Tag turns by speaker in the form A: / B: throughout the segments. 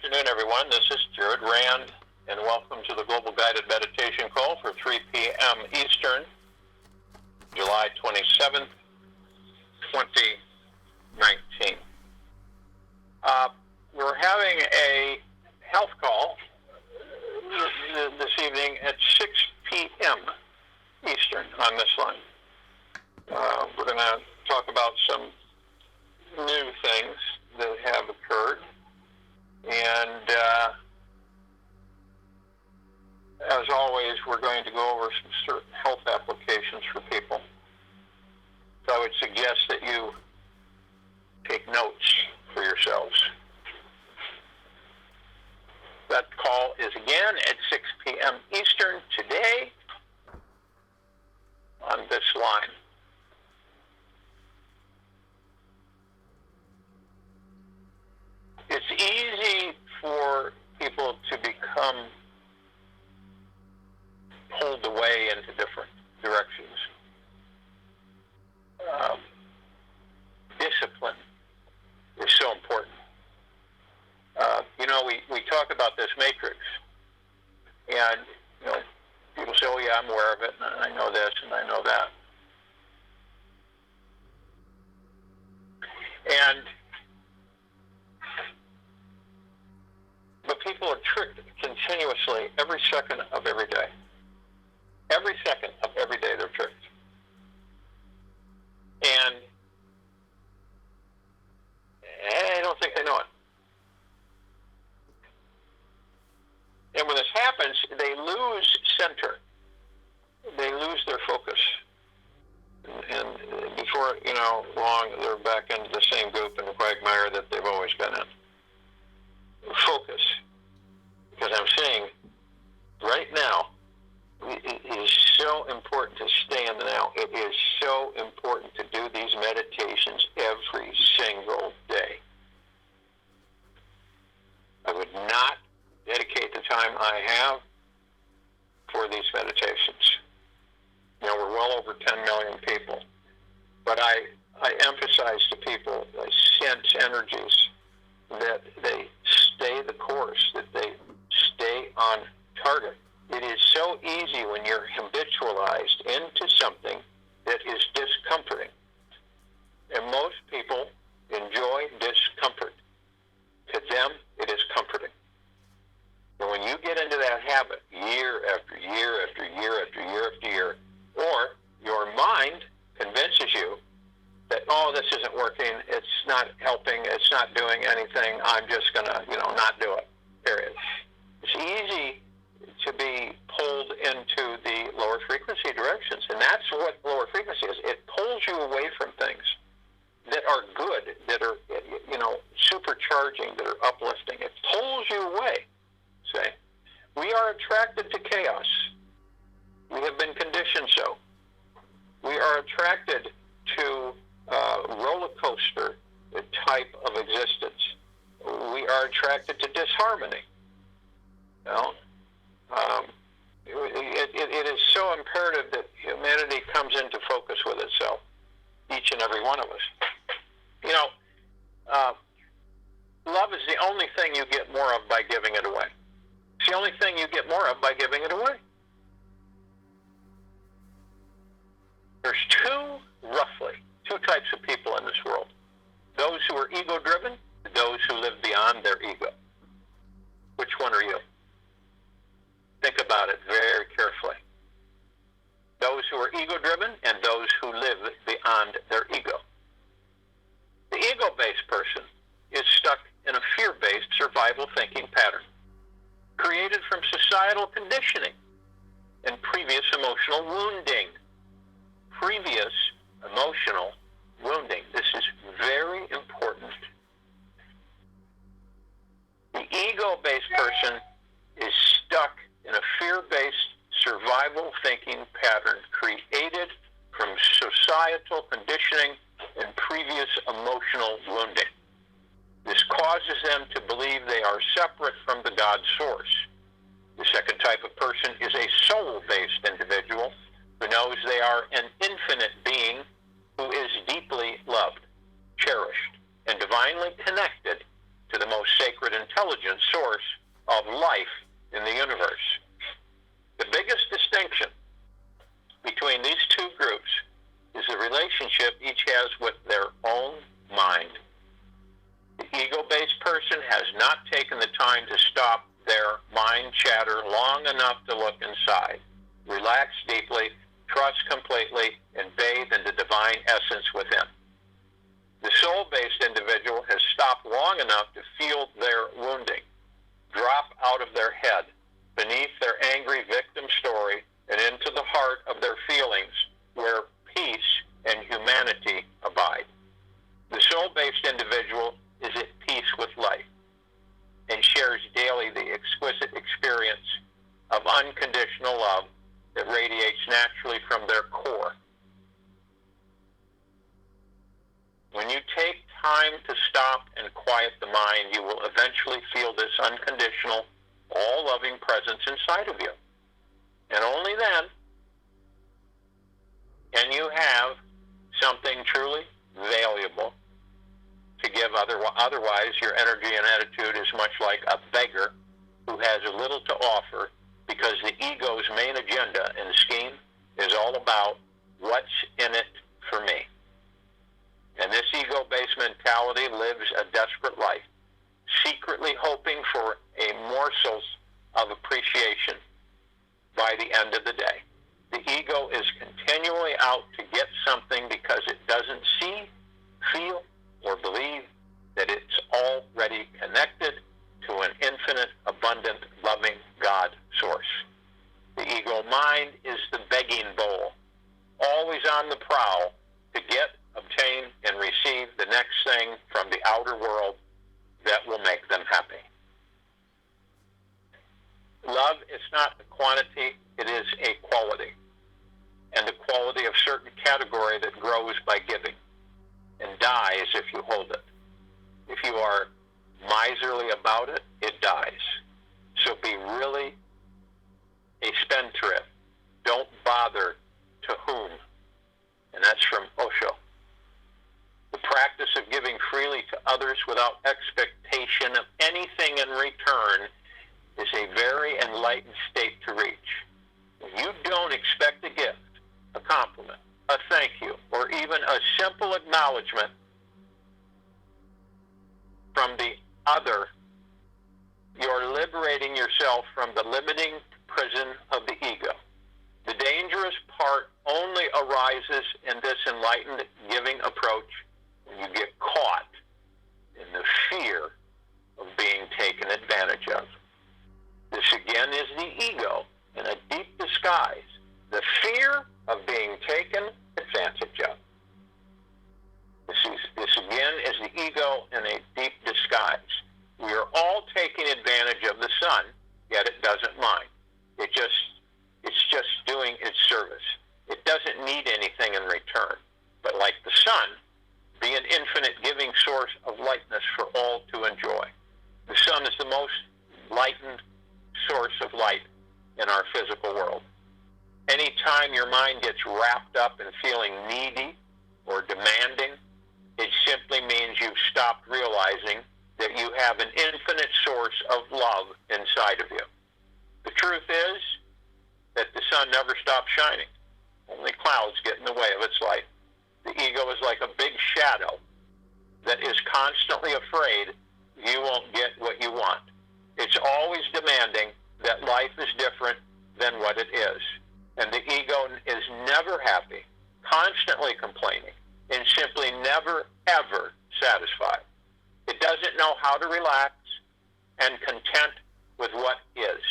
A: afternoon, everyone. This is Jared Rand, and welcome to the Global Guided Meditation Call for 3 p.m. Eastern, July 27th, 2019. We're having a health call this evening at 6 p.m. Eastern on this line. We're going to talk about some new things that have occurred. And as always, we're going to go over some certain health applications for people. So I would suggest that you take notes for yourselves. That call is again at 6 p.m. Eastern today on this line. It's easy for people to become pulled away into different directions. Discipline is so important. We talk about this matrix, and people say, "Oh yeah, I'm aware of it, and I know this, and I know that," but people are tricked continuously every second of every day. Every second of every day they're tricked. And I don't think they know it. And when this happens, they lose center. They lose their focus. And before, long, they're back into the same goop and the quagmire that they've always been in. Focus. Because I'm saying, right now, it is so important to stay in the now. It is so important to do these meditations every single day. I would not dedicate the time I have for these meditations. We're well over 10 million people. But I emphasize to people, I sense energies that they stay the course, that they stay on target. It is so easy when you're habitualized into something that is discomforting. And most people enjoy discomfort. To them, it is comforting. And when you get into that habit, year after year after year after year after year, or your mind convinces you that, oh, this isn't working, it's not helping, it's not doing anything, I'm just going to, not do it, period. It's easy to be pulled into the lower frequency directions, and that's what lower frequency is. It pulls you away from things that are good, that are, supercharging, that are uplifting. It pulls you away. Say, we are attracted to chaos. We have been conditioned so. We are attracted to roller coaster type of existence. We are attracted to disharmony. It is so imperative that humanity comes into focus with itself, each and every one of us. Love is the only thing you get more of by giving it away. It's the only thing you get more of by giving it away. There's roughly two types of people in this world. Those who are ego-driven, those who live beyond their ego. Which one are you? Think about it very carefully. Those who are ego-driven and those who live beyond their ego. The ego-based person is stuck in a fear-based survival thinking pattern, created from societal conditioning and previous emotional wounding. Previous emotional wounding. This is very important. The ego-based person is stuck in a fear-based survival thinking pattern created from societal conditioning and previous emotional wounding. This causes them to believe they are separate from the God source. The second type of person is a soul-based individual who knows they are an infinite being who is deeply loved, cherished, and divinely connected to to the most sacred intelligent source of life in the universe. The biggest distinction between these two groups is the relationship each has with their own mind. The ego-based person has not taken the time to stop their mind chatter long enough to look inside, relax deeply, trust completely, and bathe in the divine essence within. The soul-based individual has stopped long enough to feel their wounding, drop out of their head, beneath their angry victim story, and into the heart of their feelings, where peace and humanity abide. The soul-based individual is at peace with life and shares daily the exquisite experience of unconditional love that radiates naturally from their core. When you take time to stop and quiet the mind, you will eventually feel this unconditional, all-loving presence inside of you. And only then can you have something truly valuable to give. Otherwise, your energy and attitude is much like a beggar who has little to offer, because the ego's main agenda and scheme is all about what's in it for me. And this ego-based mentality lives a desperate life, secretly hoping for a morsel of appreciation by the end of the day. The ego is continually out to get something because it doesn't see, feel, or believe that it's already connected to an infinite, abundant, loving God source. The ego mind is the begging bowl, always on the prowl to get, obtain, and receive the next thing from the outer world that will make them happy. Love is not a quantity, it is a quality, and the quality of certain category that grows by giving and dies if you hold it. If you are miserly about it, it dies. So be really a spendthrift. Don't bother to whom. And that's from Osho. The practice of giving freely to others without expectation of anything in return is a very enlightened state to reach. When you don't expect a gift, a compliment, a thank you, or even a simple acknowledgement from the other, you're liberating yourself from the limiting prison of the ego. The dangerous part only arises in this enlightened giving approach when you get caught in the fear of being taken advantage of. This again is the ego in a deep disguise, the fear of being taken advantage of. This again is the ego in a deep disguise. We are all taking advantage of the sun, yet it doesn't mind. It's just doing its service. It doesn't need anything in return. But like the sun, be an infinite giving source of lightness for all to enjoy. The sun is the most lightened source of light in our physical world. Anytime your mind gets wrapped up in feeling needy or demanding, it simply means you've stopped realizing that you have an infinite source of love inside of you. The truth is that the sun never stops shining. Only clouds get in the way of its light. The ego is like a big shadow that is constantly afraid you won't get what you want. It's always demanding that life is different than what it is. And the ego is never happy, constantly complaining, and simply never, ever satisfied. It doesn't know how to relax and content with what is.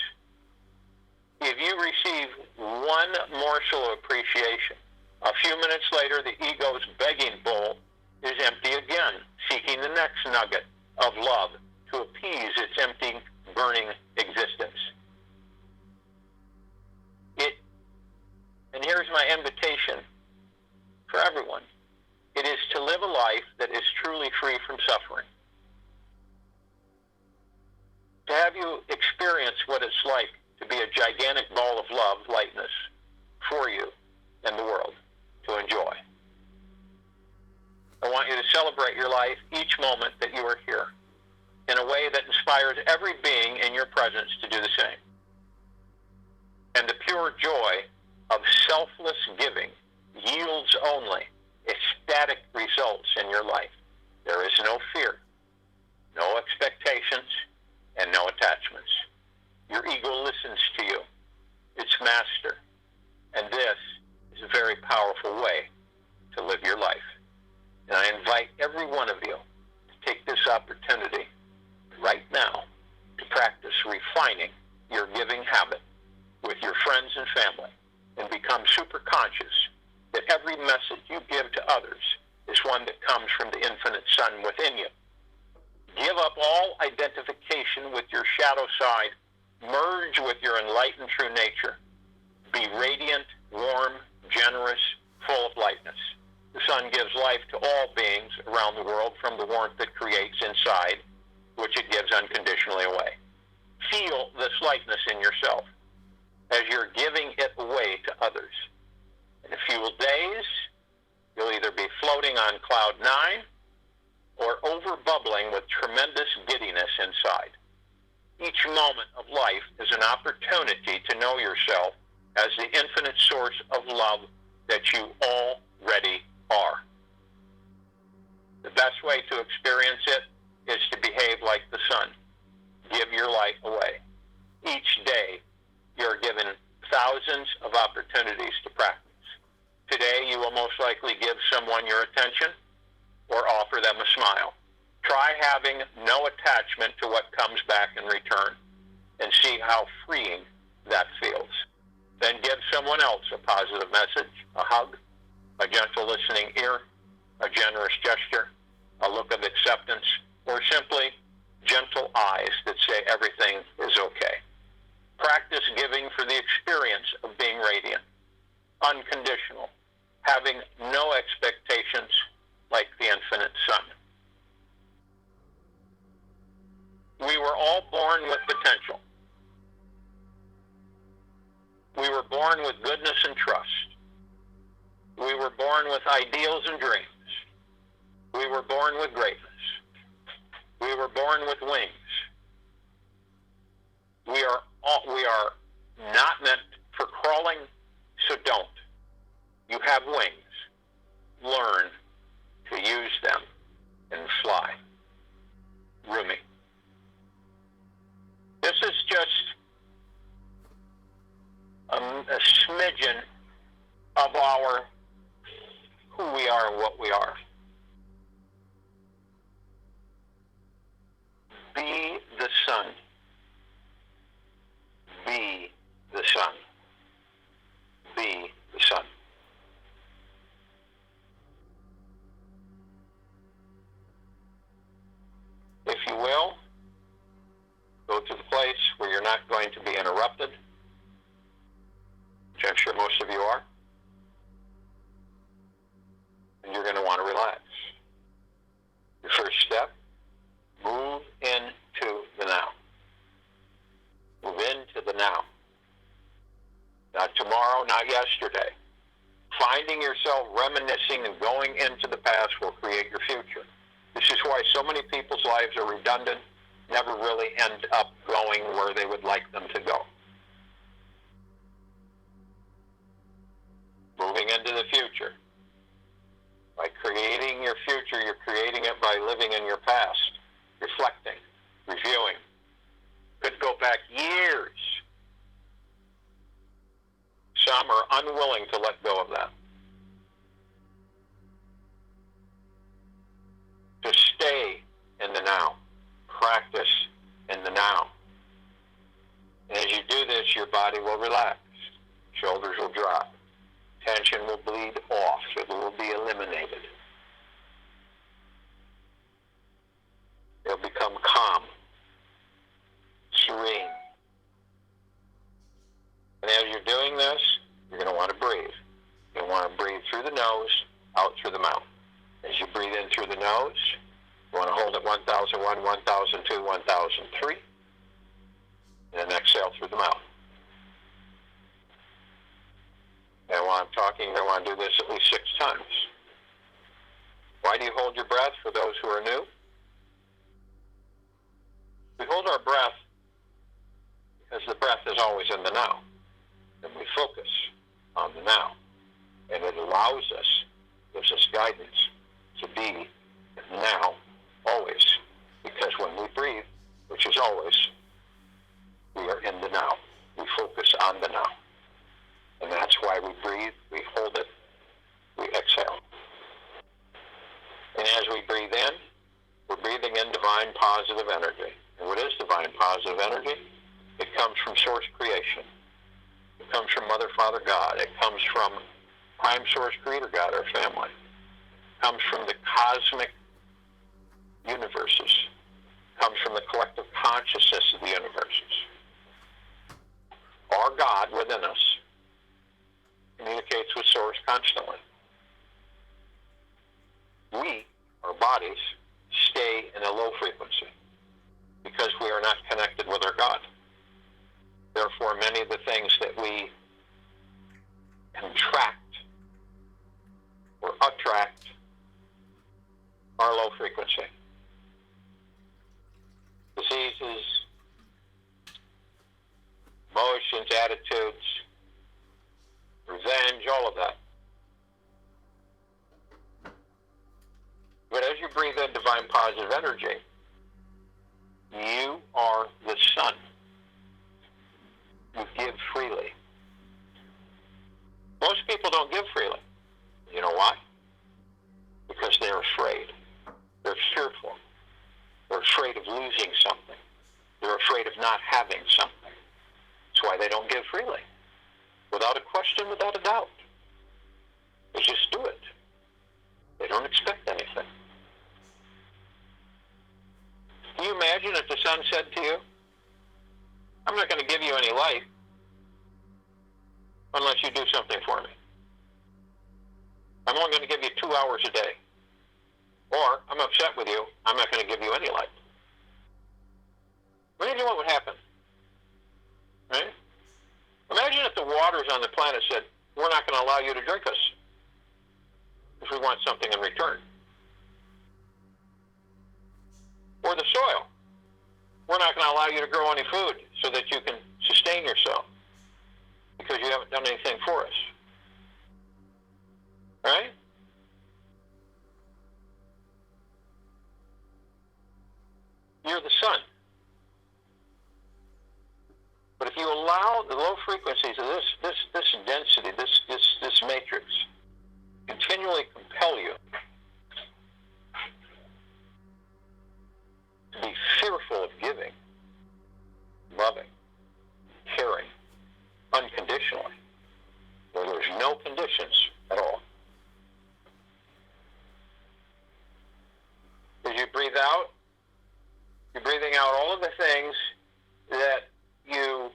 A: If you receive one morsel of appreciation, a few minutes later the ego's begging bowl is empty again, seeking the next nugget of love to appease its empty, burning existence. And here's my invitation for everyone. It is to live a life that is truly free from suffering. To have you experience what it's like to be a gigantic ball of love, lightness, for you and the world to enjoy. I want you to celebrate your life each moment that you are here in a inspires every being in your presence to do the same. And the pure joy of selfless giving yields only ecstatic results in your life. There is no fear, no expectations, and no attachments. Your ego listens to you, its master, and this is a very powerful way to live your life. And I invite every one of you to take this opportunity right now to practice refining your giving habit with your friends and family and become super conscious that every message you give to others is one that comes from the infinite sun within you. Give up all identification with your shadow side. Merge with your enlightened true nature. Be radiant, warm, generous, full of lightness. The sun gives life to all beings around the world from the warmth it creates inside, which it gives unconditionally away. Feel this lightness in yourself as you're giving it away to others. In a few days, you'll either be floating on cloud 9 or over bubbling with tremendous giddiness inside. Each moment of life is an opportunity to know yourself as the infinite source of love that you already are. The best way to experience it is to behave like the sun. Give your life away. Each day, you're given thousands of opportunities to practice. Today, you will most likely give someone your attention or offer them a smile. Try having no attachment to what comes back in return and see how freeing that feels. Then give someone else a positive message, a hug, a gentle listening ear, a generous gesture, a look of acceptance, or simply gentle eyes that say everything is okay. Practice giving for the experience of being radiant, unconditional, having no expectations like the infinite sun. We were all born with potential. We were born with goodness and trust. We were born with ideals and dreams. We were born with greatness. We were born with wings. We are not meant for crawling, so don't. You have wings. Learn to use them and fly. Rumi. This is just a smidgen of who we are and what we are. Be the sun. Be the sun. Be the sun. If you will, go to the place where you're not going to be interrupted, which I'm sure most of you are, and you're going to want to relax. Your first step, move into the now. Move into the now. Not tomorrow, not yesterday. Finding yourself reminiscing and going into the past will create your future. This is why so many people's lives are redundant, never really end up going where they would like them to go. Moving into the future. By creating your future, you're creating it by living in your past, reflecting, reviewing. Could go back years. Some are unwilling to let go of that. To stay in the now. Practice in the now. And as you do this, your body will relax. Shoulders will drop. Tension will bleed off. It will be eliminated. You'll become calm, serene. And as you're doing this, you're going to want to breathe. You'll want to breathe through the nose, out through the mouth. As you breathe in through the nose, you want to hold at 1001, 1002, 1003, and then exhale through the mouth. And while I'm talking, I want to do this at least 6 times. Why do you hold your breath for those who are new? We hold our breath because the breath is always in the now. And we focus on the now. And it allows us, gives us guidance to be in the now always. Because when we breathe, which is always, we are in the now. We focus on the now. And that's why we breathe, we hold it, we exhale. And as we breathe in, we're breathing in divine positive energy. And what is divine positive energy? It comes from source creation. It comes from Mother, Father, God. It comes from Prime Source Creator God, our family. It comes from the cosmic universes. It comes from the collective consciousness of the universes. Our God within us communicates with Source constantly. We, our bodies, stay in a low frequency because we are not connected with our God. Therefore, many of the things that we contract or attract are low frequency. Diseases, emotions, attitudes, revenge, all of that. But as you breathe in divine positive energy, you are the sun. You give freely. Most people don't give freely. You know why? Because they're afraid. They're fearful. They're afraid of losing something. They're afraid of not having something. That's why they don't give freely. Without a question, without a doubt. They just do it. They don't expect anything. Can you imagine if the sun said to you, I'm not going to give you any light unless you do something for me. I'm only going to give you 2 hours a day. Or, I'm upset with you, I'm not going to give you any light. Imagine what would happen. Right? Imagine if the waters on the planet said, we're not going to allow you to drink us if we want something in return. Or the soil. We're not going to allow you to grow any food so that you can sustain yourself because you haven't done anything for us. Right? You're the sun. But if you allow the low frequencies of this density, this matrix, continually compel you to be fearful of giving, loving, caring, unconditionally, where there's no conditions at all. As you breathe out, you're breathing out all of the things that you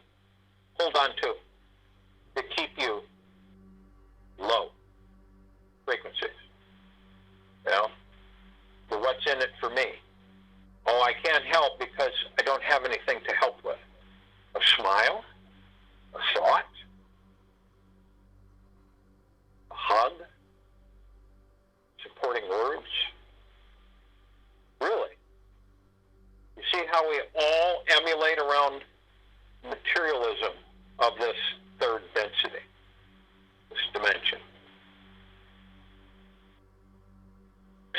A: hold on to keep you low frequencies. You know, the what's in it for me. Oh, I can't help because I don't have anything to help with. A smile, a thought, a hug, supporting words. Really. You see how we all emulate around materialism of this third density, this dimension.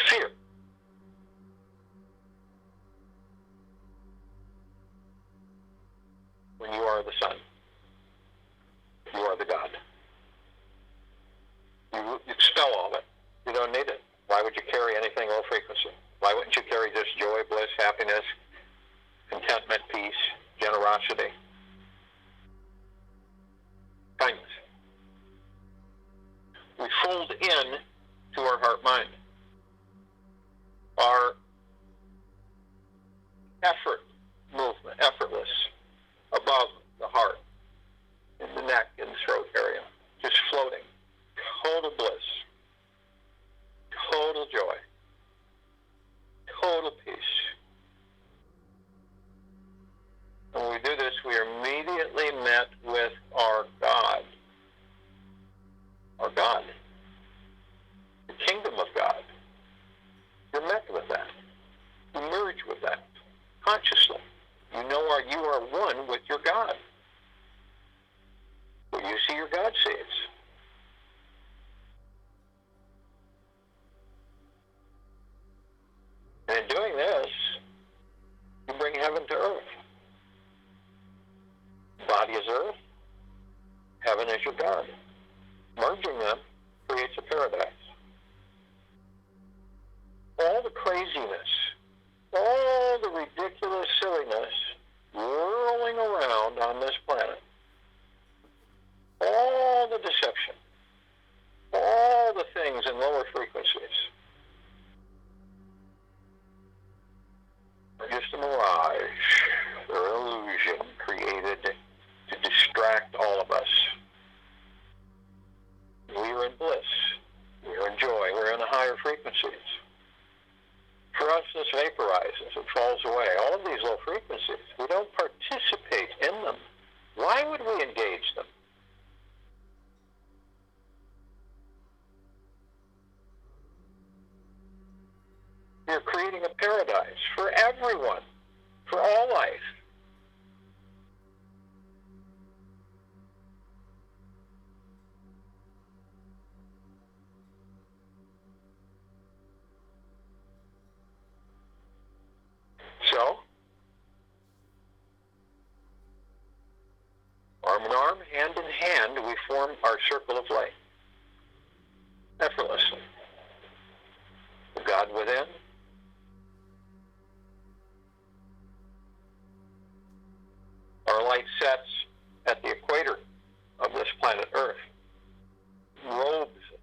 A: Fear. When you are the sun, you are the God. You expel all of it. You don't need it. Why would you carry anything low frequency? Why wouldn't you carry just joy, bliss, happiness, contentment, peace, generosity, kindness? We fold in to our heart-mind. Our effort movement, effortless, above the heart, in the neck, in the throat area, just floating. Total bliss, total joy, total peace. When we do this, we are immediately met with our God. Our God. The kingdom of God. You're met with that. You merge with that consciously. of God. Merging them creates a paradise. All the craziness, all the ridiculous silliness whirling around on this planet, all the deception, all the things in lower frequencies are just a mirage or illusion created to distract all of us. We are in bliss. We are in joy. We're in the higher frequencies. For us, this vaporizes. It falls away. All of these low frequencies, we don't participate in them. Why would we engage them? You're creating a paradise for everyone, for all life. So, arm in arm, hand in hand, we form our circle of light, effortlessly. The God within, our light sets at the equator of this planet Earth, robes it,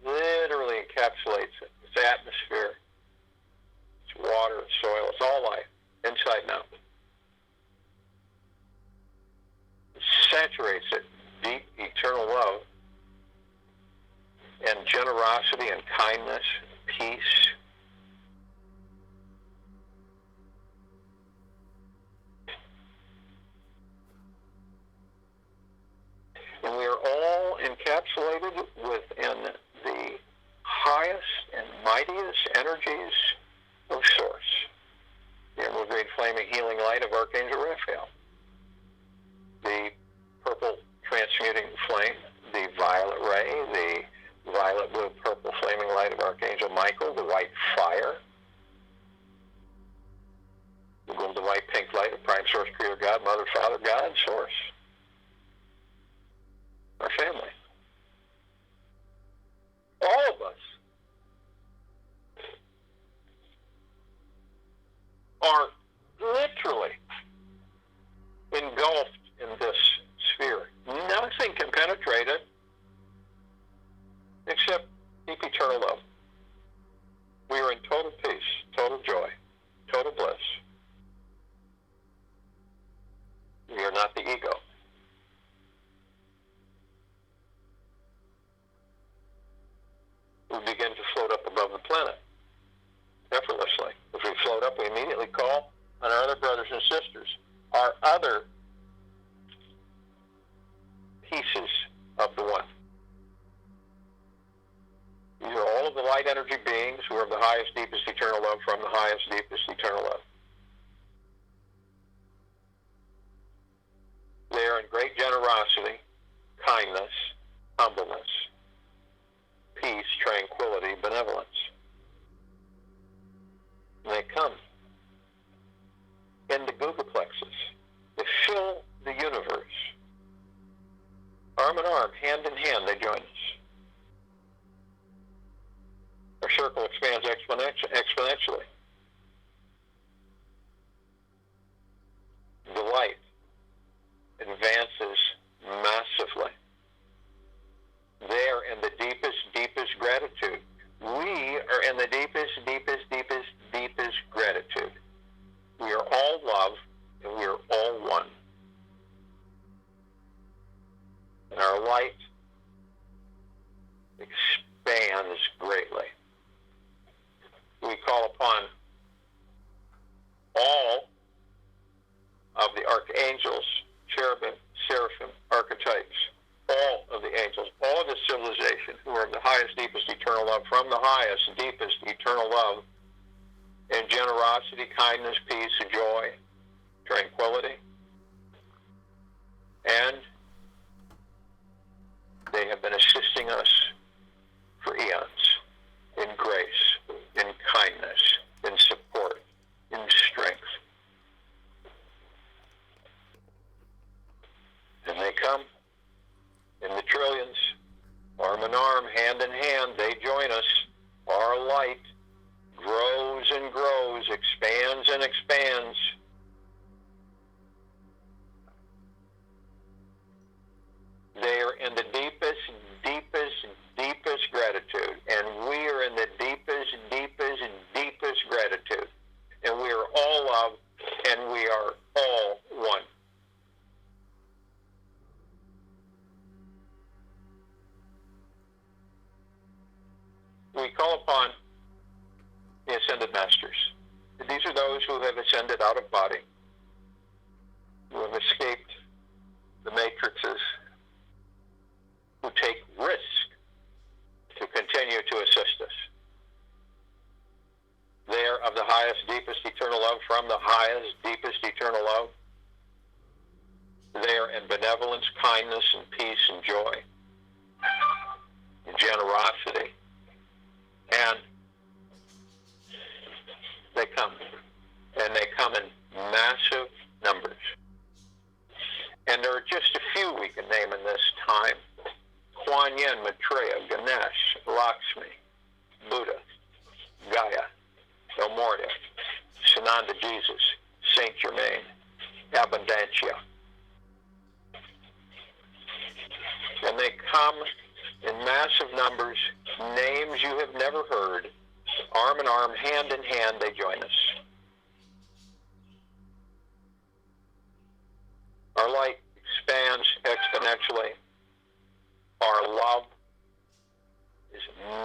A: literally encapsulates it, its atmosphere, its water, its soil, it's all life, inside and out. It saturates it, deep, eternal love, and generosity and kindness, and peace. And we are all encapsulated within the highest and mightiest energies of Source. The emerald green flaming healing light of Archangel Raphael. The purple transmuting flame, the violet ray, the violet blue purple flaming light of Archangel Michael, the white fire, the golden white pink light of Prime Source Creator God, Mother, Father, God, Source. Our family. All of us are literally engulfed in this sphere. Nothing can penetrate it except deep eternal love. We are in total peace, total joy, total bliss. We are not the ego. We begin to float up above the planet effortlessly. As we float up, we immediately call on our other brothers and sisters, our other pieces of the one. These are all of the light energy beings who are of the highest, deepest eternal love from the highest, deepest eternal love. They are in great generosity, kindness, humbleness, peace, tranquility, benevolence. And they come in the Gugaplexes. They fill the universe. Arm in arm, hand in hand, they join us. Our circle expands exponentially. The light advances massively. They are in the deepest, deepest gratitude. We are in the deepest, deepest, deepest, deepest gratitude. We are all love, and we are all one. And our light expands greatly. We call upon all of the archangels, cherubim, seraphim, archetypes, all of the angels, all of the civilization who are of the highest, deepest eternal love, from the highest, deepest eternal love, and generosity, kindness, peace, joy, tranquility. And they have been assisting us for eons in grace, in kindness, in support, in strength. hand in hand, they join us. Our light grows and grows, expands and expands. They are in the deepest, deepest, deepest gratitude. And we are in the deepest, deepest, deepest gratitude. And we are all love, and we are all one. We call upon the Ascended Masters. These are those who have ascended out of body, who have escaped the matrices, who take risk to continue to assist us. They are of the highest, deepest, eternal love from the highest, deepest, eternal love. They are in benevolence, kindness, and peace, and joy, and generosity. And they come in massive numbers. And there are just a few we can name in this time. Kuan Yin, Maitreya, Ganesh, Lakshmi, Buddha, Gaia, El Morte, Sananda Jesus, Saint Germain, Abundantia. And they come in massive numbers, names you have never heard. Arm in arm, hand in hand, they join us. Our light expands exponentially. Our love is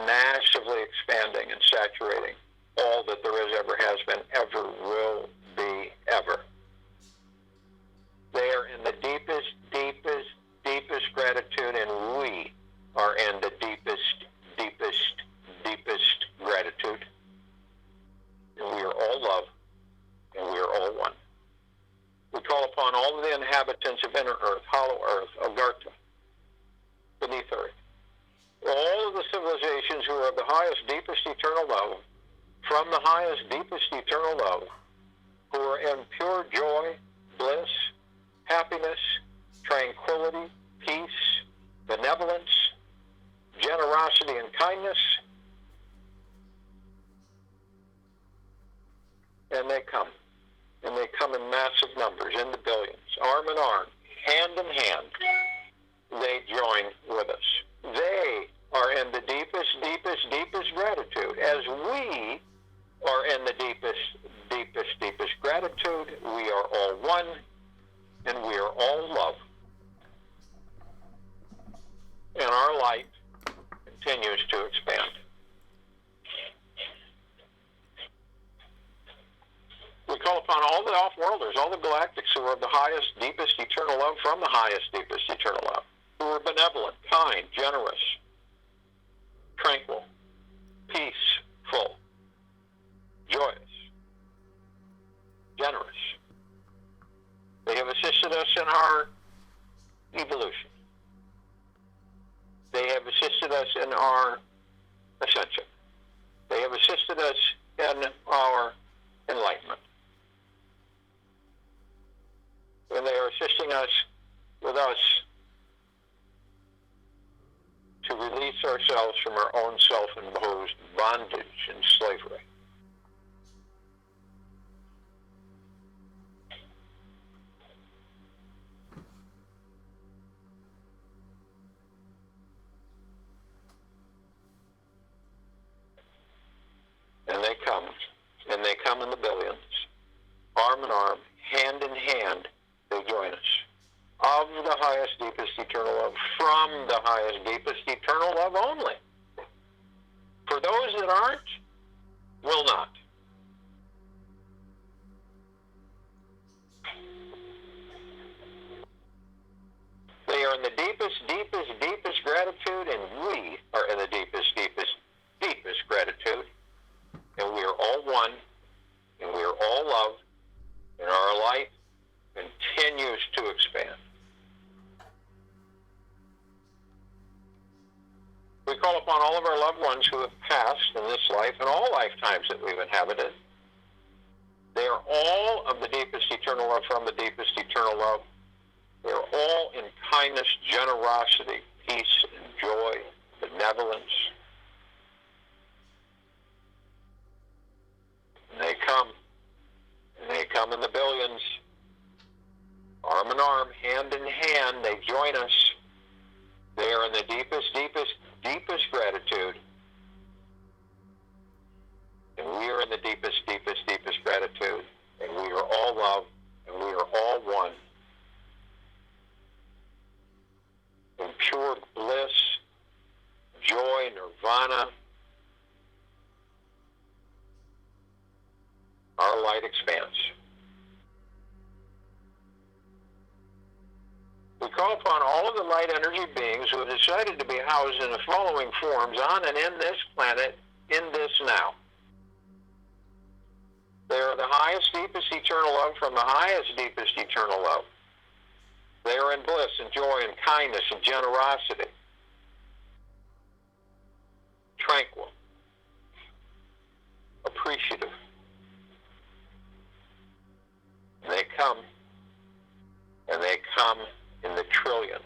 A: massively expanding and saturating all that there is, ever has been, ever will be, ever. They are in the deepest, deepest, deepest gratitude, and we are in the deepest, deepest, deepest gratitude. And we are all love, and we are all one. We call upon all of the inhabitants of inner earth, hollow earth, Agartha, beneath earth, all of the civilizations who are of the highest, deepest, eternal love, from the highest, deepest, eternal love, who are in pure joy, bliss, happiness, tranquility, peace, benevolence, generosity, and kindness. And they come. And they come in massive numbers, in the billions, arm in arm, hand in hand. They join with us. They are in the deepest, deepest, deepest gratitude, as we are in the deepest, deepest, deepest gratitude. We are all one, and we are all love. And our light continues to expand. We call upon all the off-worlders, all the galactics who are of the highest, deepest, eternal love from the highest, deepest, eternal love, who are benevolent, kind, generous, tranquil, peaceful, joyous, generous. They have assisted us in our evolution. They have assisted us in our ascension. They have assisted us in our enlightenment. And they are assisting us with us to release ourselves from our own self-imposed bondage and slavery. And they come in the billions, arm in arm, hand in hand, they join us. Of the highest, deepest, eternal love, from the highest, deepest, eternal love only. For those that aren't, will not. They are in the deepest, deepest, deepest gratitude, and we are in the deepest, deepest, deepest gratitude. And we are all one, and we are all love, and our light continues to expand. We call upon all of our loved ones who have passed in this life and all lifetimes that we've inhabited. They are all of the deepest eternal love from the deepest eternal love. They are all in kindness, generosity, peace, and joy, benevolence, benevolence. And they come in the billions, arm in arm, hand in hand, they join us. They are in the deepest, deepest, deepest gratitude. And we are in the deepest, deepest, deepest gratitude. And we are all love, and we are all one. In pure bliss, joy, nirvana, our light expands. We call upon all of the light energy beings who have decided to be housed in the following forms on and in this planet, in this now. They are the highest, deepest, eternal love from the highest, deepest, eternal love. They are in bliss and joy and kindness and generosity. Tranquil. Appreciative. And they come in the trillions.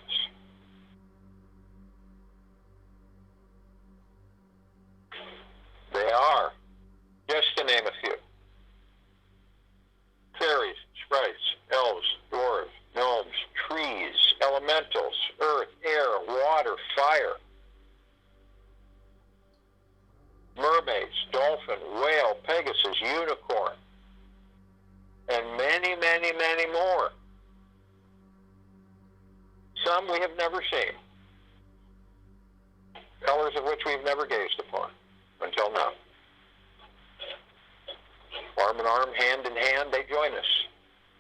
A: They are, just to name a few, fairies, sprites, elves, dwarves, gnomes, trees, elementals, earth, air, water, fire, mermaids, dolphin, whale, pegasus, unicorn, and many, many, many more. Some we have never seen, colors of which we've never gazed upon until now. Arm in arm, hand in hand, they join us.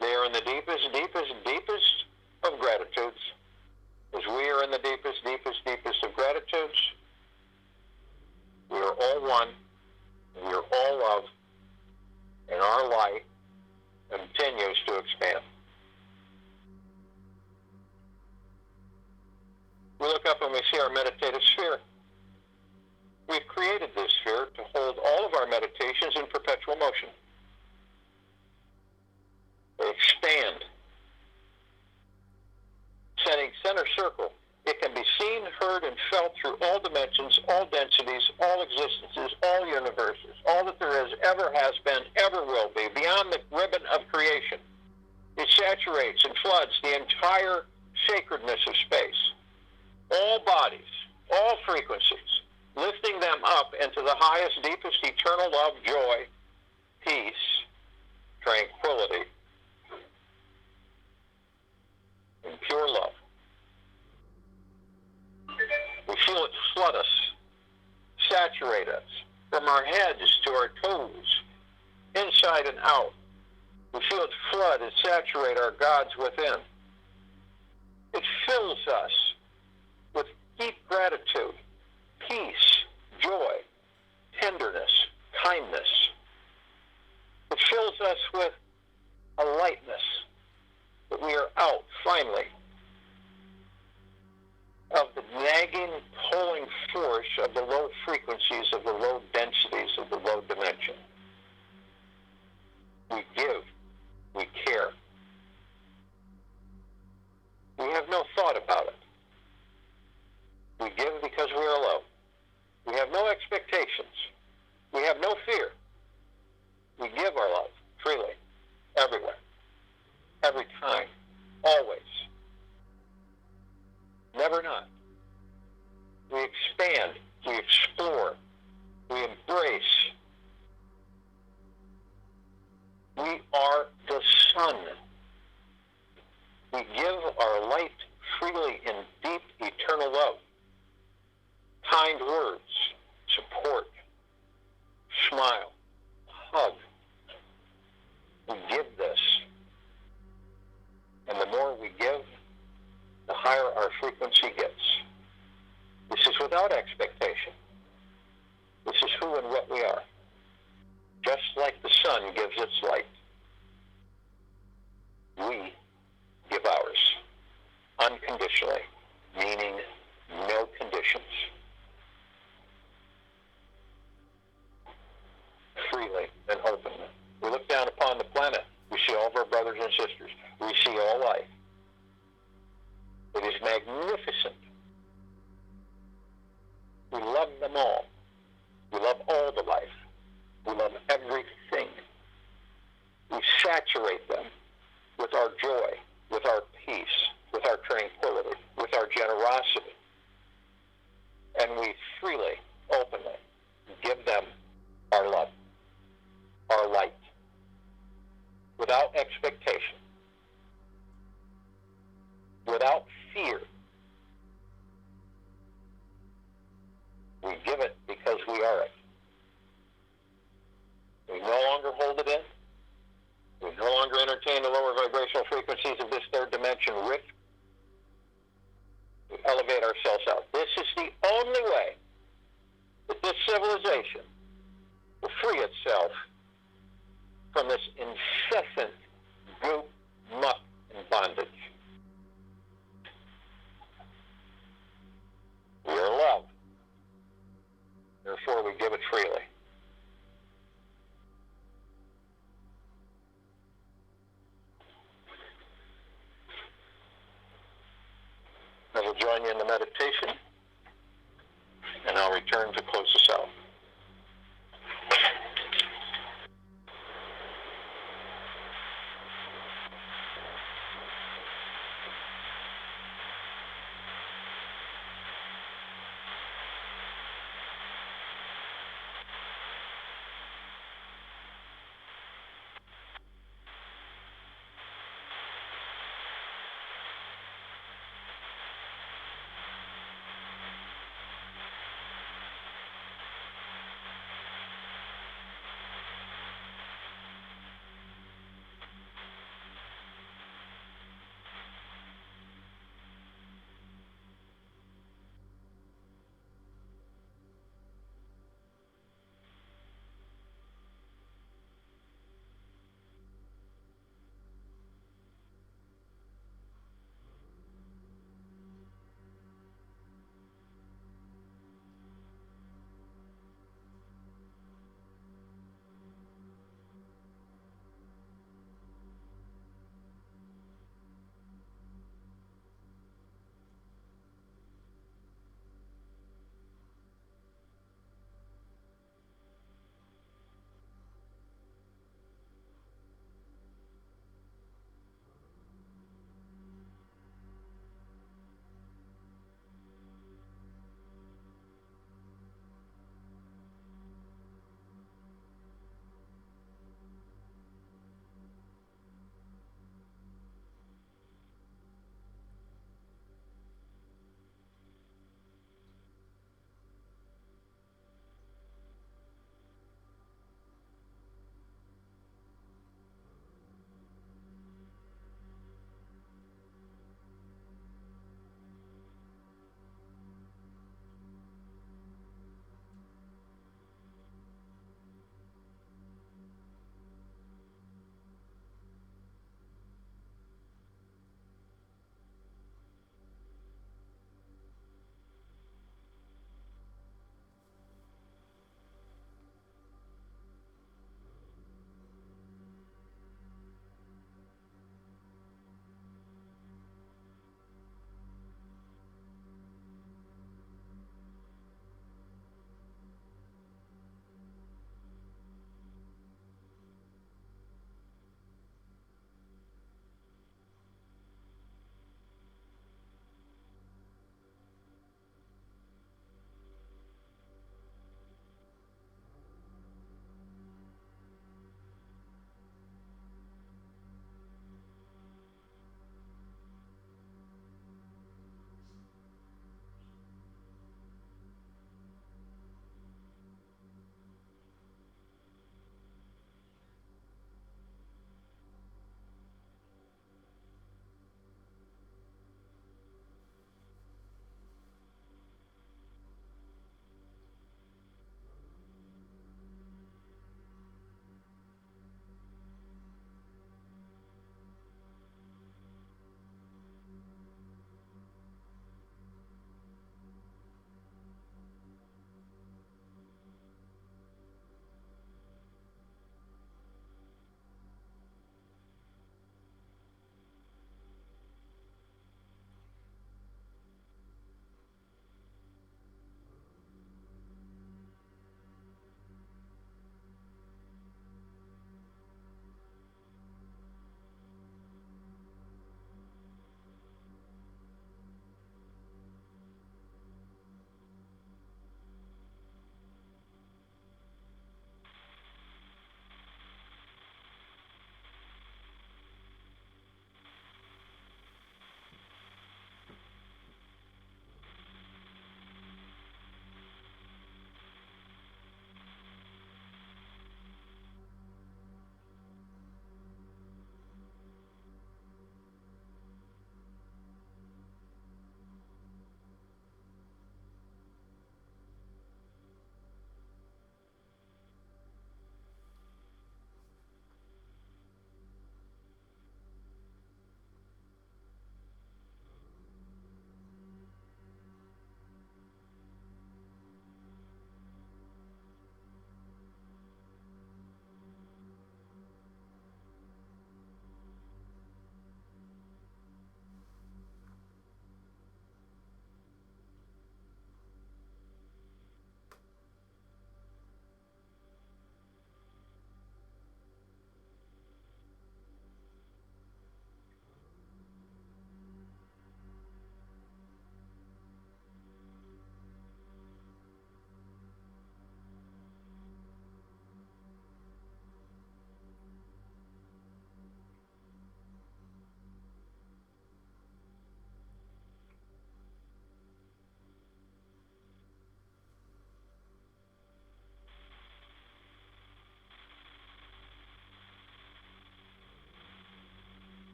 A: They are in the deepest, deepest, deepest of gratitudes. As we are in the deepest, deepest, deepest of gratitudes, we are all one, we are all love, and our light continues to expand. We look up and we see our meditative sphere. We've created this sphere to hold all of our meditations in perpetual motion. They expand. Setting center circle, it can be seen, heard, and felt through all dimensions, all densities, all existences, all universes, all that there ever has been, ever will be, beyond the ribbon of creation. It saturates and floods the entire sacredness of space. All bodies, all frequencies, lifting them up into the highest, deepest, eternal love, joy, peace, tranquility, and pure love. We feel it flood us, saturate us, from our heads to our toes, inside and out. We feel it flood and saturate our gods within. It fills us with deep gratitude, peace, joy, tenderness, kindness. It fills us with a lightness that we are out, finally, of the nagging, pulling force of the low frequencies, of the low densities, of the low dimension. We give, we care. We have no thought about it. We give because we are love. We have no expectations. We have no fear. We give our love freely, everywhere, every time, always. Never not. We expand, we explore, we embrace. We are the sun. We give our light freely in deep, eternal love. Kind words, support, smile, hug. We give this. And the more we give, the higher our frequency gets. This is without expectation. This is who and what we are. Just like the sun gives its light, we give ours unconditionally, meaning no conditions. Freely and openly. We look down upon the planet. We see all of our brothers and sisters. We see all life. It is magnificent. We all. We love all the life. We love everything. We saturate them with our joy, with our peace, with our tranquility, with our generosity. And we freely, openly give them our love, our light, without expectation, without fear. We give it because we are it. We no longer hold it in. We no longer entertain the lower vibrational frequencies of this third dimension rift. We elevate ourselves out. This is the only way that this civilization will free itself from this incessant goop, muck, and bondage. We are love. Therefore, we give it freely. I will join you in the meditation, and I'll return to close us out.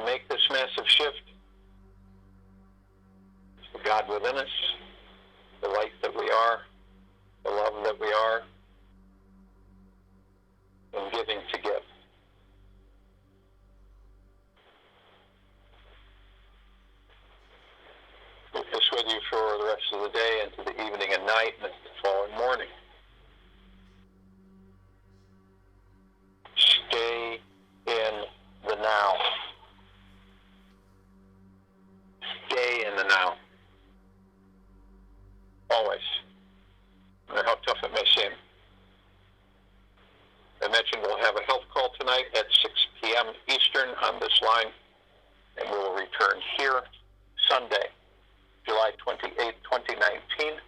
A: make this massive shift is the God within us, the light that we are, the love that we are, and giving to give. Keep this with you for the rest of the day, into the evening and night, and the following morning. Stay in the now. Stay in the now. Always. No matter how tough it may seem. I mentioned we'll have a health call tonight at 6 p.m. Eastern on this line, and we will return here Sunday, July 28, 2019,